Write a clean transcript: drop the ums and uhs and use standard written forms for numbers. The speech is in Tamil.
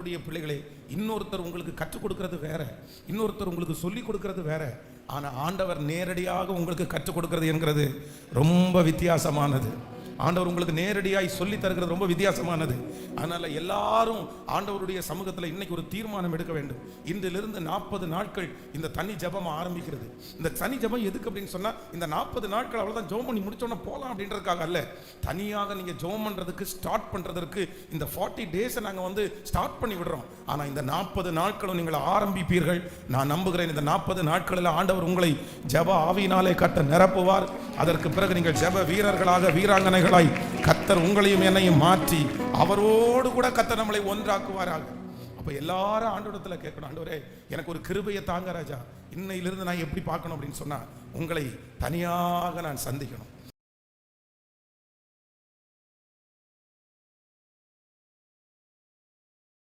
பிள்ளைகளே, இன்னொருத்தர் உங்களுக்கு கற்றுக் கொடுக்கிறது வேற, இன்னொருத்தர் உங்களுக்கு சொல்லிக் கொடுக்கிறது வேற. ஆனா ஆண்டவர் நேரடியாக உங்களுக்கு கற்றுக் கொடுக்கிறது என்கிறது ரொம்ப வித்தியாசமானது. ஆண்டவர் உங்களுக்கு நேரடியாய் சொல்லி தருகிறது ரொம்ப வித்தியாசமானது. அதனால எல்லாரும் ஆண்டவருடைய சமூகத்தில் இன்னைக்கு ஒரு தீர்மானம் எடுக்க வேண்டும். இன்றிலிருந்து 40 நாட்கள் இந்த தனி ஜெபம் ஆரம்பிக்கிறது. இந்த தனி ஜெபம் எதுக்கு அப்படின்னு சொன்னா, இந்த 40 நாட்கள் அவ்வளவுதான் ஜெபம் பண்ணி முடிச்சோன்னா போலாம் அப்படின்றதுக்காக அல்ல. தனியாக நீங்க ஜெபம் பண்றதுக்கு ஸ்டார்ட் பண்றதற்கு இந்த 40 டேஸை நாங்க ஸ்டார்ட் பண்ணி விடுறோம். ஆனா இந்த 40 நாட்களும் நீங்கள் ஆரம்பிப்பீர்கள். நான் நம்புகிறேன் இந்த 40 நாட்களில் ஆண்டவர் உங்களை ஜெப ஆவியினாலே கட்ட நிரப்புவார். அதற்கு பிறகு நீங்கள் ஜெப வீரர்களாக, வீராங்கனைகள் கர்த்தர் உங்களையும் என்னையும் மாற்றி அவரோடு கூட கர்த்தர் நம்மளை ஒன்றாக்குவாராக. அப்ப எல்லாரும் ஆண்டவரிடத்துல கேட்கணும், ஆண்டவரே எனக்கு ஒரு கிருபையை தாங்க ராஜா, இன்னையிலிருந்து நான் எப்படி பார்க்கணும் அப்படின்னு சொன்னா, உங்களை தனியாக நான் சந்திக்கணும்.